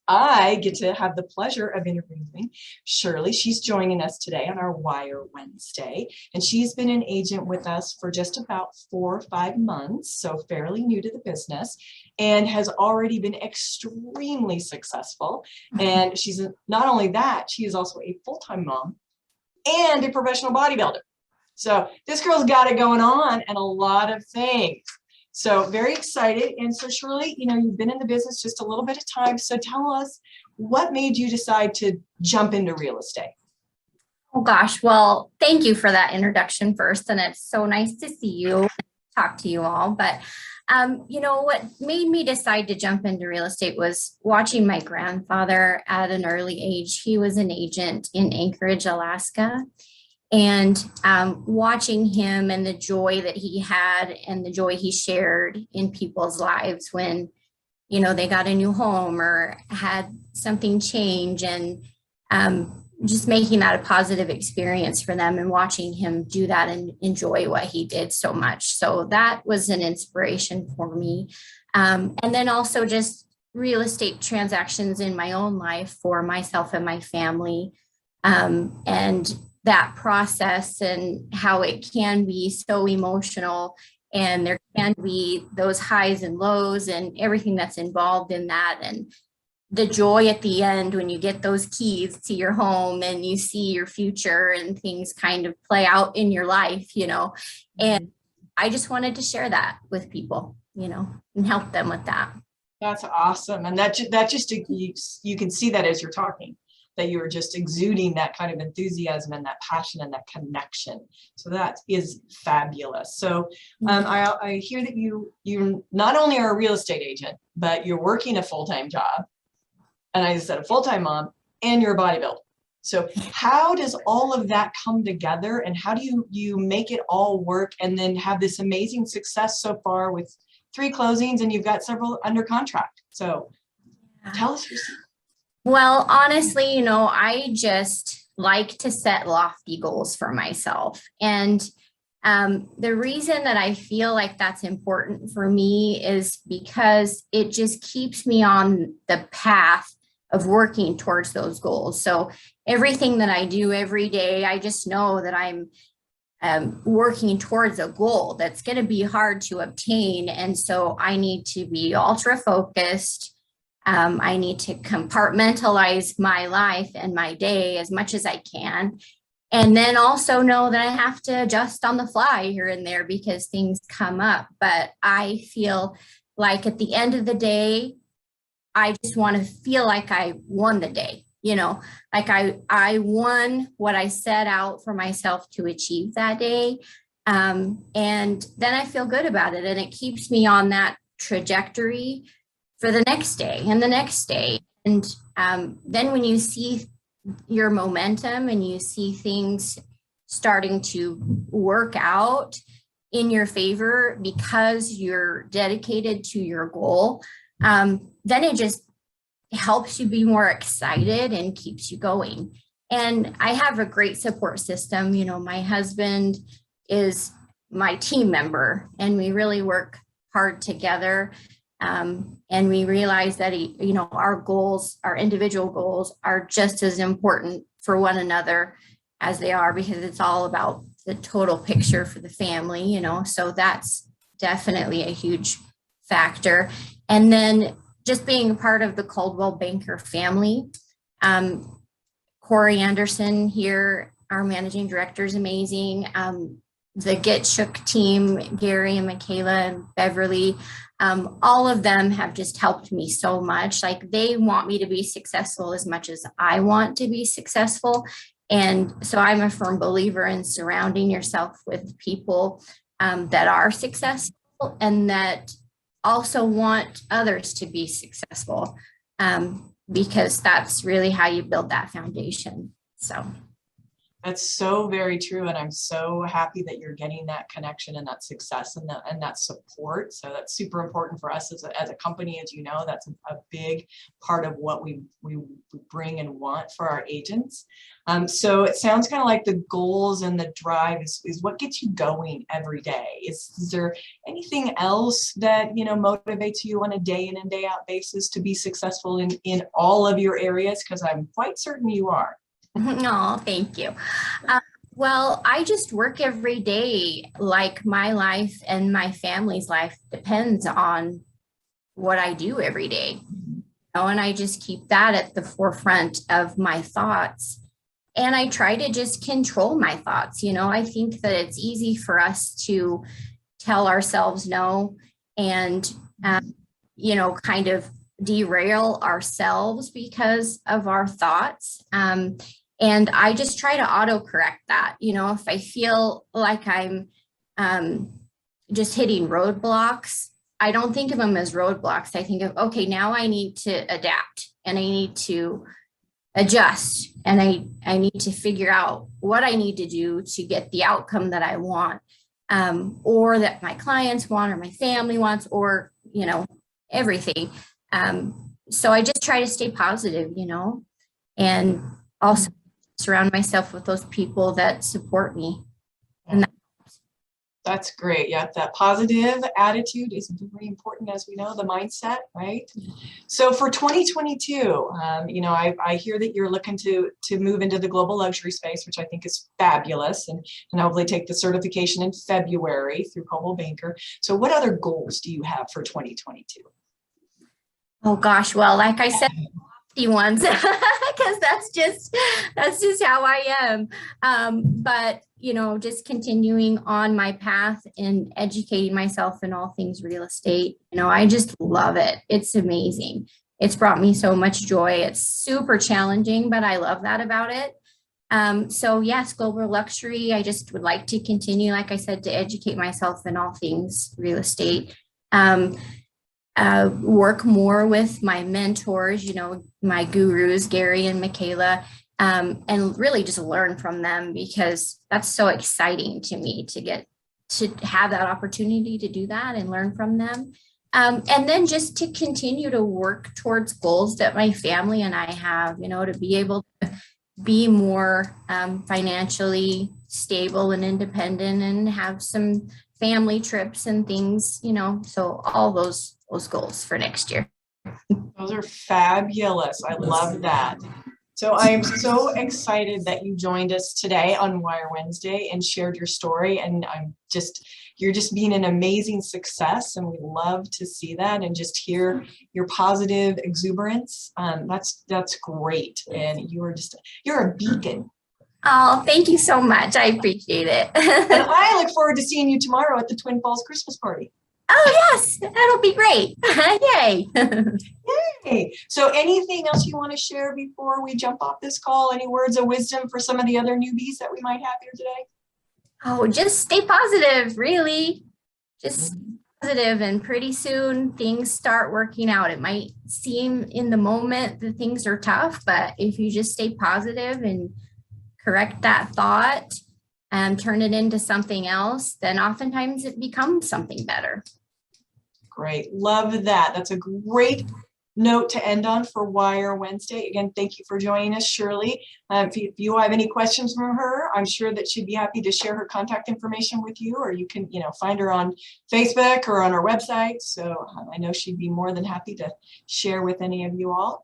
I get to have the pleasure of interviewing Shirley. She's joining us today on our Wire Wednesday, and she's been an agent with us for just about 4 or 5 months, so fairly new to the business, and has already been extremely successful. And she's not only that, she is also a full-time mom and a professional bodybuilder. So this girl's got it going on and a lot of things. So very excited. And so Shirley, you've been in the business just a little bit of time. So tell us, what made you decide to jump into real estate? Oh gosh, well, thank you for that introduction first. And it's so nice to see you, talk to you all. But what made me decide to jump into real estate was watching my grandfather at an early age. He was an agent in Anchorage, Alaska. And watching him and the joy that he had and the joy he shared in people's lives when, they got a new home or had something change, and just making that a positive experience for them and watching him do that and enjoy what he did so much. So that was an inspiration for me. And then also just real estate transactions in my own life for myself and my family. And that process and how it can be so emotional, and there can be those highs and lows and everything that's involved in that, and the joy at the end when you get those keys to your home and you see your future and things kind of play out in your life, and I just wanted to share that with people, and help them with that. That's awesome. And that just, you can see that as you're talking, that you are just exuding that kind of enthusiasm and that passion and that connection. So that is fabulous. So I hear that you not only are a real estate agent, but you're working a full-time job. And I said a full-time mom, and you're a bodybuilder. So how does all of that come together, and how do you make it all work and then have this amazing success so far with 3 closings, and you've got several under contract? So tell us your secret. Well, honestly, I just like to set lofty goals for myself. And the reason that I feel like that's important for me is because it just keeps me on the path of working towards those goals. So everything that I do every day, I just know that I'm working towards a goal that's going to be hard to obtain. And so I need to be ultra focused. I need to compartmentalize my life and my day as much as I can. And then also know that I have to adjust on the fly here and there because things come up. But I feel like at the end of the day, I just want to feel like I won the day, like I won what I set out for myself to achieve that day. And then I feel good about it. And it keeps me on that trajectory for the next day and the next day. And then when you see your momentum and you see things starting to work out in your favor because you're dedicated to your goal, then it just helps you be more excited and keeps you going. And I have a great support system. My husband is my team member, and we really work hard together. And we realize that, our goals, our individual goals are just as important for one another as they are, because it's all about the total picture for the family, so that's definitely a huge factor. And then just being part of the Coldwell Banker family, Corey Anderson here, our managing director, is amazing. The Get Shook team, Gary and Michaela and Beverly, all of them have just helped me so much. Like, they want me to be successful as much as I want to be successful. And so I'm a firm believer in surrounding yourself with people that are successful and that also want others to be successful, because that's really how you build that foundation. So. That's so very true. And I'm so happy that you're getting that connection and that success and that support. So that's super important for us as a company. As you know, that's a big part of what we bring and want for our agents. So it sounds kind of like the goals and the drive is what gets you going every day. Is there anything else that, you know, motivates you on a day in and day out basis to be successful in all of your areas? Because I'm quite certain you are. Oh, thank you. Well, I just work every day like my life and my family's life depends on what I do every day. And I just keep that at the forefront of my thoughts. And I try to just control my thoughts. I think that it's easy for us to tell ourselves no and, kind of derail ourselves because of our thoughts. And I just try to autocorrect that. If I feel like I'm just hitting roadblocks, I don't think of them as roadblocks. I think of, okay, now I need to adapt and I need to adjust and I need to figure out what I need to do to get the outcome that I want, or that my clients want or my family wants, or, everything. So I just try to stay positive, and also surround myself with those people that support me. And that's great. Yeah, that positive attitude is very important, as we know, the mindset, right? So for 2022, I hear that you're looking to move into the global luxury space, which I think is fabulous, and hopefully take the certification in February through Coldwell Banker. So what other goals do you have for 2022? Oh gosh, well, like I said, ones because that's just how I am. But just continuing on my path and educating myself in all things real estate. I just love it. It's amazing. It's brought me so much joy. It's super challenging, but I love that about it. So yes, global luxury. I just would like to continue, like I said, to educate myself in all things real estate. Work more with my mentors, my gurus, Gary and Michaela, and really just learn from them, because that's so exciting to me to get to have that opportunity to do that and learn from them. And then just to continue to work towards goals that my family and I have, to be able to be more financially stable and independent and have some family trips and things, so all those goals for next year. Those are fabulous. I love that. So I am so excited that you joined us today on Wire Wednesday and shared your story. And you're just being an amazing success. And we love to see that and just hear your positive exuberance. That's great. And you're a beacon. Oh, thank you so much. I appreciate it. And I look forward to seeing you tomorrow at the Twin Falls Christmas party. Oh, yes, that'll be great. Yay. Yay. So anything else you want to share before we jump off this call? Any words of wisdom for some of the other newbies that we might have here today? Oh, just stay positive, really. Just positive, and pretty soon things start working out. It might seem in the moment that things are tough, but if you just stay positive and correct that thought and turn it into something else, then oftentimes it becomes something better. Great. Love that. That's a great note to end on for Wire Wednesday. Again, thank you for joining us, Shirley. If you have any questions from her, I'm sure that she'd be happy to share her contact information with you, or you can, find her on Facebook or on our website. So I know she'd be more than happy to share with any of you all.